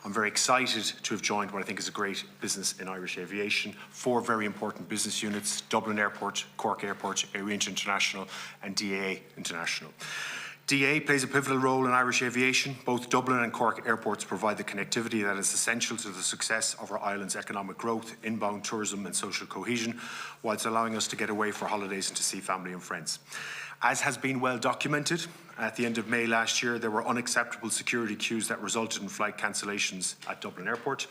I'm very excited to have joined what I think is a great business in Irish aviation. 4 very important business units: Dublin Airport, Cork Airport, Oireachtas International and DAA International. DAA plays a pivotal role in Irish aviation. Both Dublin and Cork airports provide the connectivity that is essential to the success of our island's economic growth, inbound tourism and social cohesion, whilst allowing us to get away for holidays and to see family and friends. As has been well documented, at the end of May last year, there were unacceptable security queues that resulted in flight cancellations at Dublin Airport.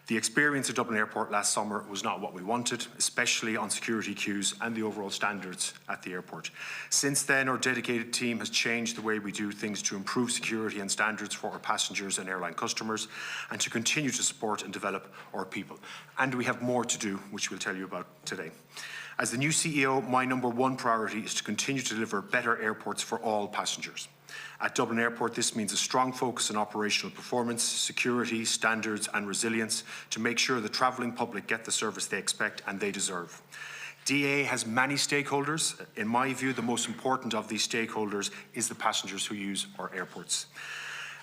The experience at Dublin Airport last summer was not what we wanted, especially on security queues and the overall standards at the airport. Since then, our dedicated team has changed the way we do things to improve security and standards for our passengers and airline customers, and to continue to support and develop our people. And we have more to do, which we'll tell you about today. As the new CEO, my #1 priority is to continue to deliver better airports for all passengers. At Dublin Airport, this means a strong focus on operational performance, security, standards and resilience to make sure the travelling public get the service they expect and they deserve. DAA has many stakeholders. In my view, the most important of these stakeholders is the passengers who use our airports.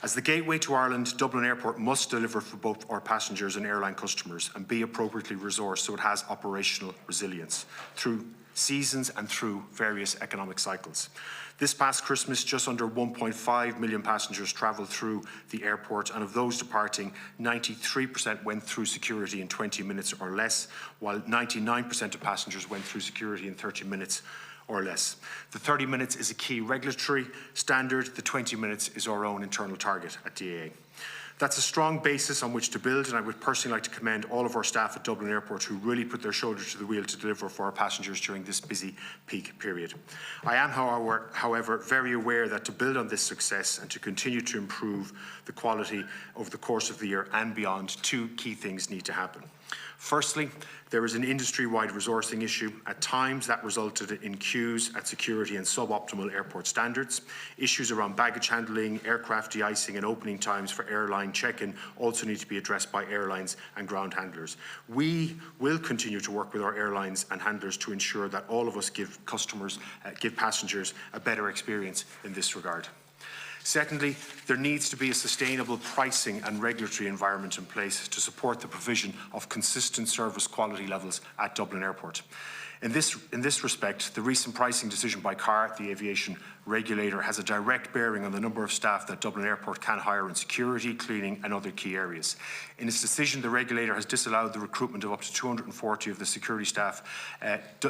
As the gateway to Ireland, Dublin Airport must deliver for both our passengers and airline customers and be appropriately resourced so it has operational resilience through seasons and through various economic cycles. This past Christmas, just under 1.5 million passengers travelled through the airport, and of those departing, 93% went through security in 20 minutes or less, while 99% of passengers went through security in 30 minutes or less. The 30 minutes is a key regulatory standard. The 20 minutes is our own internal target at DAA. That's a strong basis on which to build, and I would personally like to commend all of our staff at Dublin Airport who really put their shoulder to the wheel to deliver for our passengers during this busy peak period. I am, however, very aware that to build on this success and to continue to improve the quality over the course of the year and beyond, 2 key things need to happen. Firstly, there is an industry-wide resourcing issue. At times, that resulted in queues at security and suboptimal airport standards. Issues around baggage handling, aircraft de-icing and opening times for airline check-in also need to be addressed by airlines and ground handlers. We will continue to work with our airlines and handlers to ensure that all of us give passengers a better experience in this regard. Secondly, there needs to be a sustainable pricing and regulatory environment in place to support the provision of consistent service quality levels at Dublin Airport. In this respect, the recent pricing decision by CAR, the aviation regulator, has a direct bearing on the number of staff that Dublin Airport can hire in security, cleaning and other key areas. In its decision, the regulator has disallowed the recruitment of up to 240 of the security staff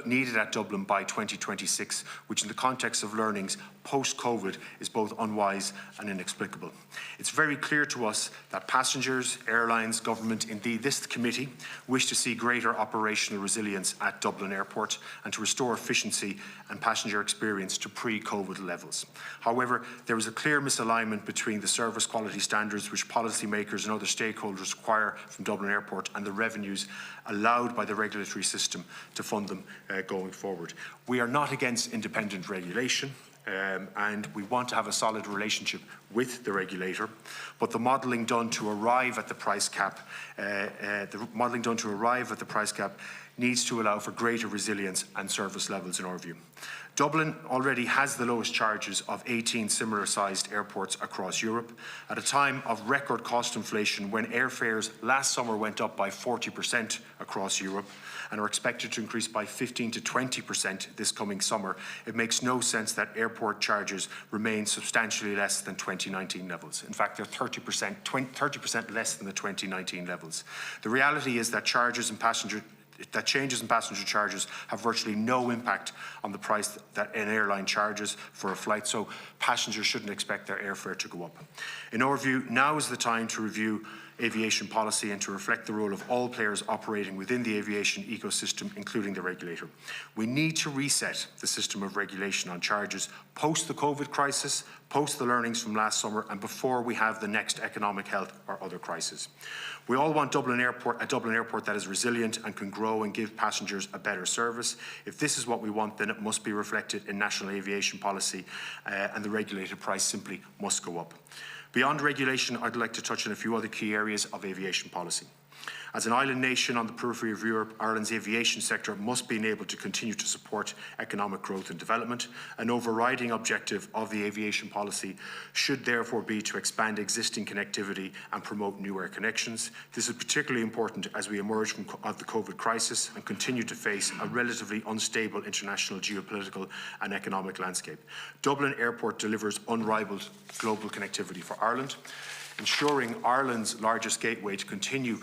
needed at Dublin by 2026, which in the context of learnings post-COVID is both unwise and inexplicable. It's very clear to us that passengers, airlines, government, indeed this committee, wish to see greater operational resilience at Dublin Airport and to restore efficiency and passenger experience to pre-COVID levels. However, there is a clear misalignment between the service quality standards which policymakers and other stakeholders require from Dublin Airport and the revenues allowed by the regulatory system to fund them going forward. We are not against independent regulation. And we want to have a solid relationship with the regulator, but the modelling done to arrive at the price cap, needs to allow for greater resilience and service levels in our view. Dublin already has the lowest charges of 18 similar-sized airports across Europe. At a time of record cost inflation, when airfares last summer went up by 40% across Europe and are expected to increase by 15 to 20% this coming summer, it makes no sense that airport charges remain substantially less than 2019 levels. In fact, they're 30% less than the 2019 levels. The reality is that changes in passenger charges have virtually no impact on the price that an airline charges for a flight, so passengers shouldn't expect their airfare to go up. In our view, now is the time to review aviation policy and to reflect the role of all players operating within the aviation ecosystem, including the regulator. We need to reset the system of regulation on charges post the COVID crisis, post the learnings from last summer, and before we have the next economic, health or other crisis. We all want a Dublin Airport that is resilient and can grow and give passengers a better service. If this is what we want, then it must be reflected in national aviation policy, and the regulated price simply must go up. Beyond regulation, I'd like to touch on a few other key areas of aviation policy. As an island nation on the periphery of Europe, Ireland's aviation sector must be enabled to continue to support economic growth and development. An overriding objective of the aviation policy should therefore be to expand existing connectivity and promote new air connections. This is particularly important as we emerge from the COVID crisis and continue to face a relatively unstable international geopolitical and economic landscape. Dublin Airport delivers unrivaled global connectivity for Ireland, ensuring Ireland's largest gateway to continue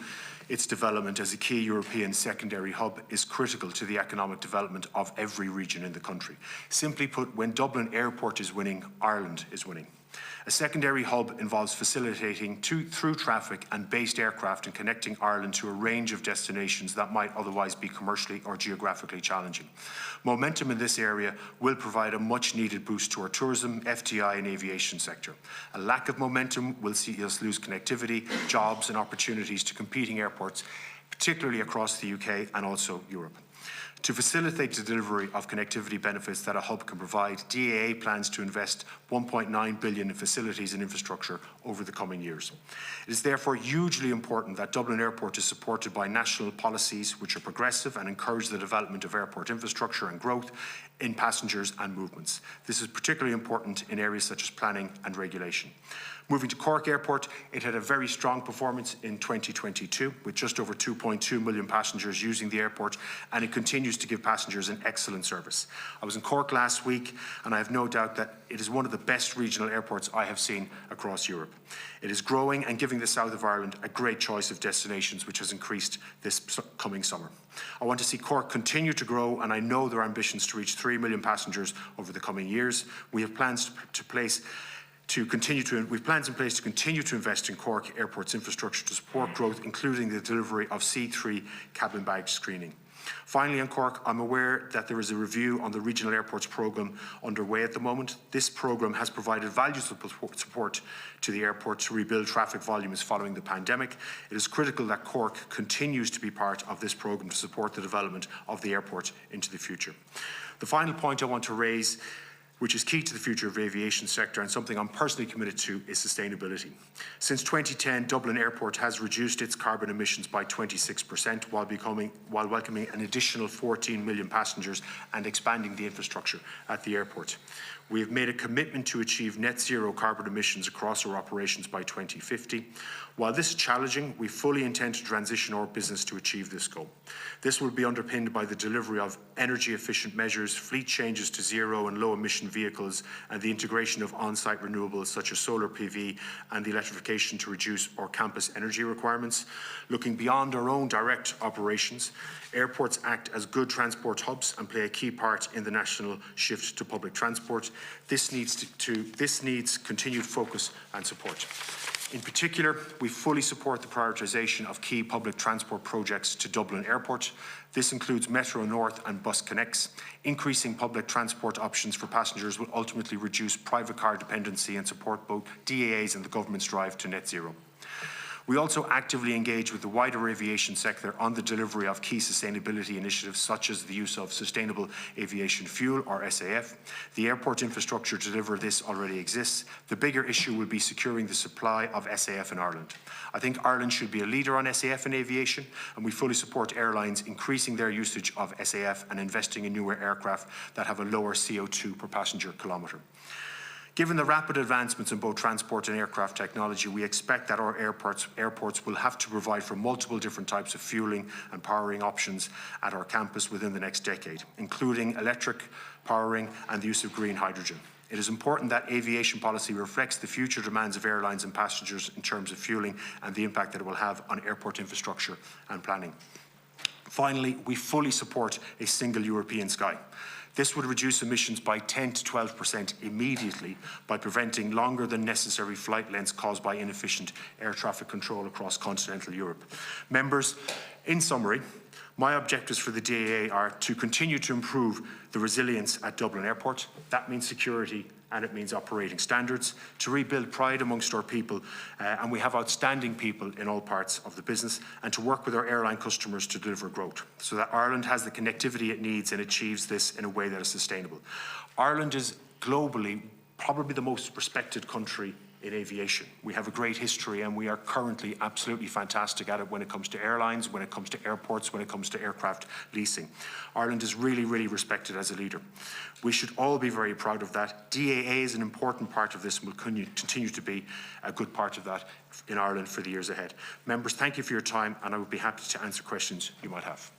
its development as a key European secondary hub is critical to the economic development of every region in the country. Simply put, when Dublin Airport is winning, Ireland is winning. A secondary hub involves facilitating through traffic and based aircraft and connecting Ireland to a range of destinations that might otherwise be commercially or geographically challenging. Momentum in this area will provide a much-needed boost to our tourism, FDI and aviation sector. A lack of momentum will see us lose connectivity, jobs and opportunities to competing airports, particularly across the UK and also Europe. To facilitate the delivery of connectivity benefits that a hub can provide, DAA plans to invest $1.9 billion in facilities and infrastructure over the coming years. It is therefore hugely important that Dublin Airport is supported by national policies which are progressive and encourage the development of airport infrastructure and growth in passengers and movements. This is particularly important in areas such as planning and regulation. Moving to Cork Airport, it had a very strong performance in 2022 with just over 2.2 million passengers using the airport, and it continues to give passengers an excellent service. I was in Cork last week and I have no doubt that it is one of the best regional airports I have seen across Europe. It is growing and giving the south of Ireland a great choice of destinations, which has increased this coming summer. I want to see Cork continue to grow, and I know there are ambitions to reach 3 million passengers over the coming years. We have plans in place to continue to invest in Cork Airport's infrastructure to support growth, including the delivery of C3 cabin bag screening. Finally, on Cork, I'm aware that there is a review on the Regional Airports programme underway at the moment. This programme has provided valuable support to the airport to rebuild traffic volumes following the pandemic. It is critical that Cork continues to be part of this programme to support the development of the airport into the future. The final point I want to raise, which is key to the future of the aviation sector and something I'm personally committed to, is sustainability. Since 2010, Dublin Airport has reduced its carbon emissions by 26% while welcoming an additional 14 million passengers and expanding the infrastructure at the airport. We have made a commitment to achieve net zero carbon emissions across our operations by 2050. While this is challenging, we fully intend to transition our business to achieve this goal. This will be underpinned by the delivery of energy-efficient measures, fleet changes to zero and low-emission vehicles, and the integration of on-site renewables such as solar PV and the electrification to reduce our campus energy requirements. Looking beyond our own direct operations, airports act as good transport hubs and play a key part in the national shift to public transport. This needs continued focus and support. In particular, we fully support the prioritisation of key public transport projects to Dublin Airport. This includes Metro North and Bus Connects. Increasing public transport options for passengers will ultimately reduce private car dependency and support both DAA's and the government's drive to net zero. We also actively engage with the wider aviation sector on the delivery of key sustainability initiatives such as the use of sustainable aviation fuel, or SAF. The airport infrastructure to deliver this already exists. The bigger issue will be securing the supply of SAF in Ireland. I think Ireland should be a leader on SAF in aviation, and we fully support airlines increasing their usage of SAF and investing in newer aircraft that have a lower CO2 per passenger kilometre. Given the rapid advancements in both transport and aircraft technology, we expect that our airports will have to provide for multiple different types of fuelling and powering options at our campus within the next decade, including electric powering and the use of green hydrogen. It is important that aviation policy reflects the future demands of airlines and passengers in terms of fuelling and the impact that it will have on airport infrastructure and planning. Finally, we fully support a single European sky. This would reduce emissions by 10 to 12% immediately by preventing longer than necessary flight lengths caused by inefficient air traffic control across continental Europe. Members, in summary, my objectives for the DAA are to continue to improve the resilience at Dublin Airport. That means security and it means operating standards, to rebuild pride amongst our people, and we have outstanding people in all parts of the business, and to work with our airline customers to deliver growth, so that Ireland has the connectivity it needs and achieves this in a way that is sustainable. Ireland is globally probably the most respected country in aviation. We have a great history and we are currently absolutely fantastic at it when it comes to airlines, when it comes to airports, when it comes to aircraft leasing. Ireland is really, really respected as a leader. We should all be very proud of that. DAA is an important part of this and will continue to be a good part of that in Ireland for the years ahead. Members, thank you for your time and I would be happy to answer questions you might have.